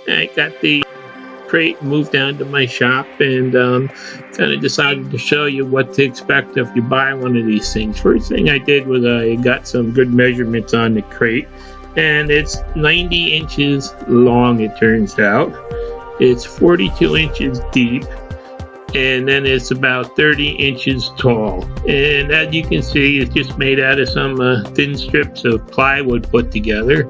I got the crate, moved down to my shop, and kind of decided to show you what to expect if you buy one of these things. First thing I did was I got some good measurements on the crate, and it's 90 inches long, it turns out. It's 42 inches deep, and then it's about 30 inches tall. And as you can see, it's just made out of some thin strips of plywood put together.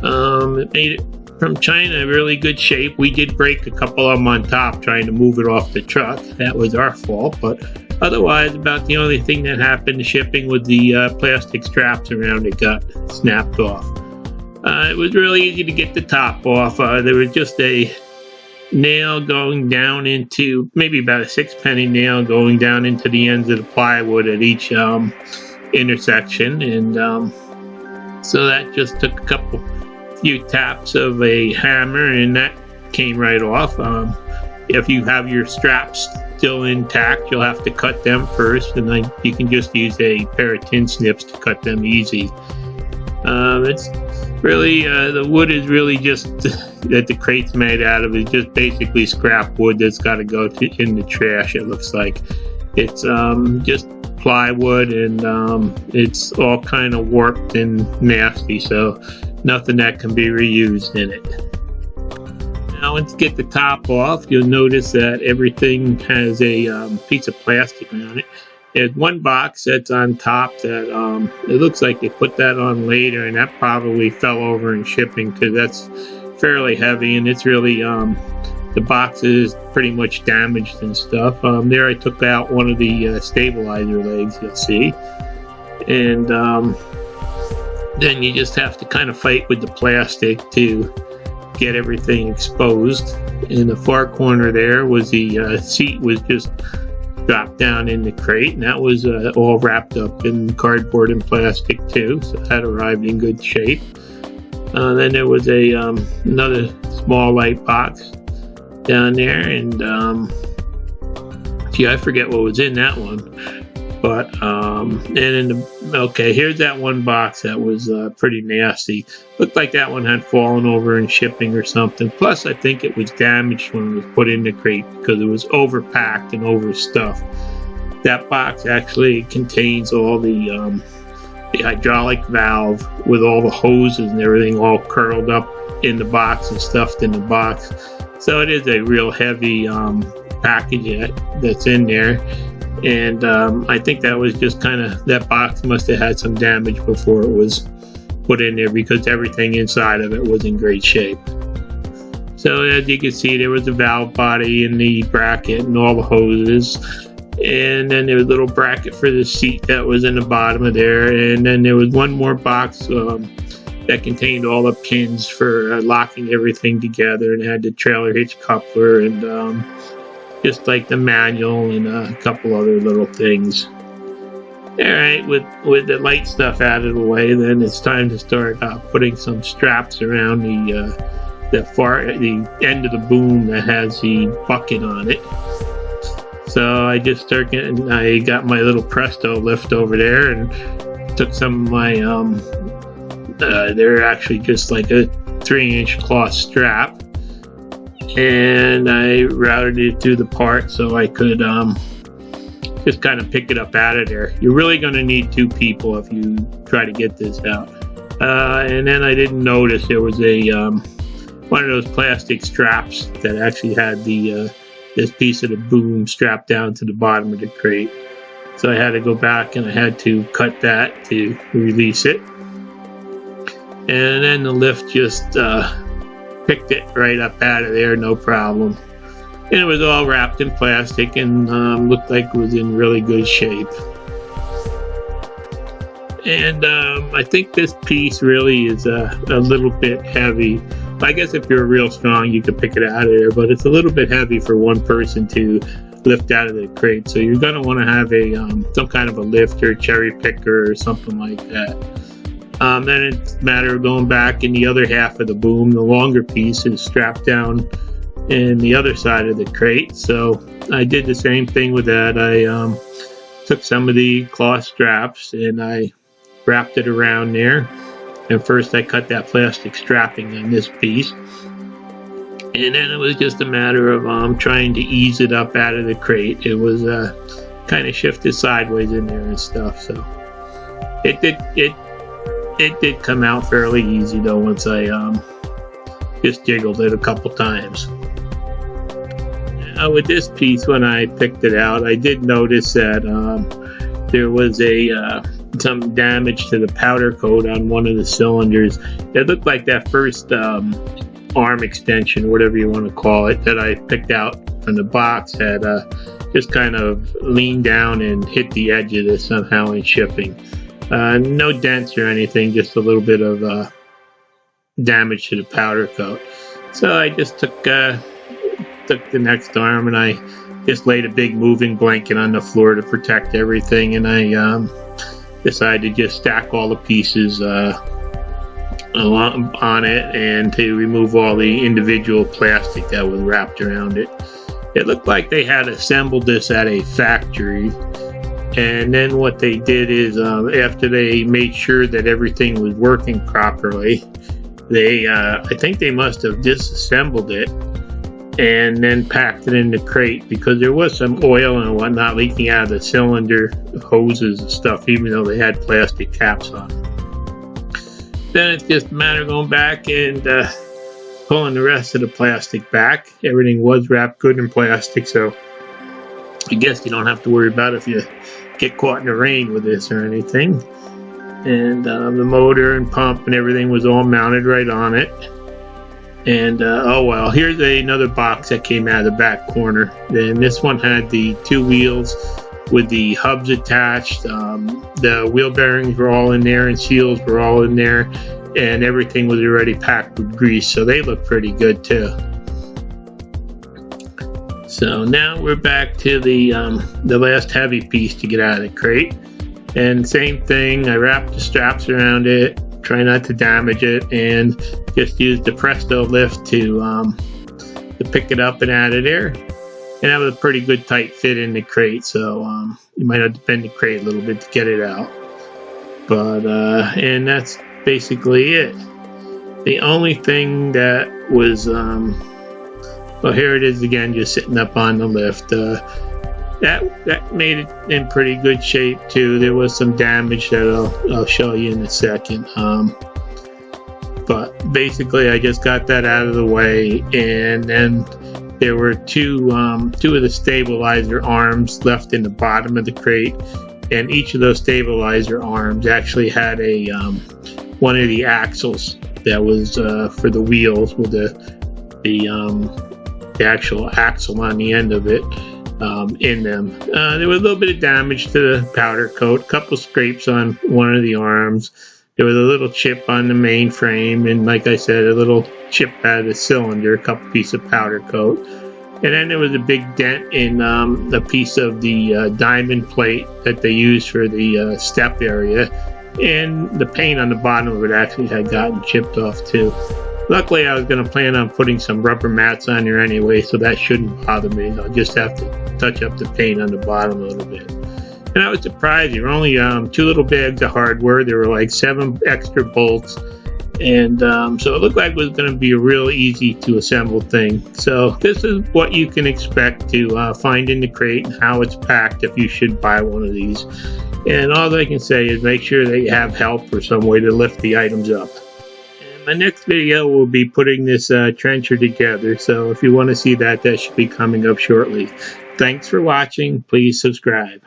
It made it from China, really good shape. We did break a couple of them on top trying to move it off the truck. That was our fault, but otherwise about the only thing that happened shipping with the plastic straps around it got snapped off. It was really easy to get the top off. There was just a nail going down into, maybe about a 6-penny nail going down into the ends of the plywood at each intersection, and so that just took a few taps of a hammer and that came right off. If you have your straps still intact, you'll have to cut them first, and then you can just use a pair of tin snips to cut them easy. It's really the wood is really just that the crate's made out of is just basically scrap wood that's got to go in the trash. It looks like it's just plywood, and it's all kind of warped and nasty, so nothing that can be reused in it. Now, once you get the top off, you'll notice that everything has a piece of plastic around it. There's one box that's on top that it looks like they put that on later, and that probably fell over in shipping because that's fairly heavy, and it's really the box is pretty much damaged and stuff. There I took out one of the stabilizer legs, you'll see, and then you just have to kind of fight with the plastic to get everything exposed. In the far corner there was the seat was just dropped down in the crate, and that was all wrapped up in cardboard and plastic too, so that arrived in good shape. Then there was a another small light box down there, and gee, I forget what was in that one, but and in the, okay, here's that one box that was pretty nasty. Looked like that one had fallen over in shipping or something. Plus, I think it was damaged when it was put in the crate because it was overpacked and overstuffed. That box actually contains all the hydraulic valve with all the hoses and everything all curled up in the box and stuffed in the box. So it is a real heavy package that's in there. And I think that was just kind of, that box must have had some damage before it was put in there because everything inside of it was in great shape. So as you can see, there was a valve body and the bracket and all the hoses. And then there was a little bracket for the seat that was in the bottom of there. And then there was one more box that contained all the pins for locking everything together, and it had the trailer hitch coupler and just like the manual and a couple other little things. Alright, with the light stuff out of the way, then it's time to start putting some straps around the end of the boom that has the bucket on it. So I got my little Presto lift over there and took some of my they're actually just like a 3-inch cloth strap, and I routed it through the part so I could just kind of pick it up out of there. You're really going to need 2 people if you try to get this out. And then I didn't notice there was a one of those plastic straps that actually had the this piece of the boom strapped down to the bottom of the crate. So I had to go back and I had to cut that to release it. And then the lift just picked it right up out of there, no problem. And it was all wrapped in plastic and looked like it was in really good shape. And I think this piece really is a little bit heavy. I guess if you're real strong, you could pick it out of there, but it's a little bit heavy for one person to lift out of the crate. So you're going to want to have a some kind of a lifter, cherry picker, or something like that. Then it's a matter of going back in the other half of the boom. The longer piece is strapped down in the other side of the crate. So I did the same thing with that. I took some of the cloth straps and I wrapped it around there. And first I cut that plastic strapping on this piece. And then it was just a matter of trying to ease it up out of the crate. It was kind of shifted sideways in there and stuff. So it did come out fairly easy though once I just jiggled it a couple times. Now with this piece, when I picked it out, I did notice that there was some damage to the powder coat on one of the cylinders. It looked like that first arm extension, whatever you want to call it, that I picked out from the box had just kind of leaned down and hit the edge of this somehow in shipping. No dents or anything, just a little bit of damage to the powder coat. So I just took the next arm and I just laid a big moving blanket on the floor to protect everything, and I decided to just stack all the pieces on it and to remove all the individual plastic that was wrapped around it. It looked like they had assembled this at a factory, and then what they did is after they made sure that everything was working properly, I think they must have disassembled it and then packed it in the crate, because there was some oil and whatnot leaking out of the cylinder hoses and stuff, even though they had plastic caps on. Then it's just a matter of going back and pulling the rest of the plastic back. Everything was wrapped good in plastic, so I guess you don't have to worry about if you get caught in the rain with this or anything. And the motor and pump and everything was all mounted right on it. And oh well, here's another box that came out of the back corner. And this one had the two wheels with the hubs attached. The wheel bearings were all in there and seals were all in there, and everything was already packed with grease, so they look pretty good too. So now we're back to the last heavy piece to get out of the crate, and same thing, I wrapped the straps around it, try not to damage it, and just used the Presto lift to pick it up and out of there. And that was a pretty good tight fit in the crate, so you might have to bend the crate a little bit to get it out. But and that's basically it. The only thing that was well, here it is again, just sitting up on the lift. That made it in pretty good shape too. There was some damage that I'll show you in a second. But basically, I just got that out of the way, and then there were two of the stabilizer arms left in the bottom of the crate, and each of those stabilizer arms actually had a one of the axles that was for the wheels with the actual axle on the end of it in them. There was a little bit of damage to the powder coat, a couple scrapes on one of the arms. There was a little chip on the main frame, and like I said, a little chip out of the cylinder, a couple pieces of powder coat. And then there was a big dent in the piece of the diamond plate that they used for the step area. And the paint on the bottom of it actually had gotten chipped off too. Luckily, I was going to plan on putting some rubber mats on there anyway, so that shouldn't bother me. I'll just have to touch up the paint on the bottom a little bit. And I was surprised. There were only 2 little bags of hardware. There were like 7 extra bolts. And so it looked like it was going to be a real easy to assemble thing. So this is what you can expect to find in the crate and how it's packed if you should buy one of these. And all I can say is make sure that you have help or some way to lift the items up. And my next video will be putting this trencher together. So if you want to see that, that should be coming up shortly. Thanks for watching. Please subscribe.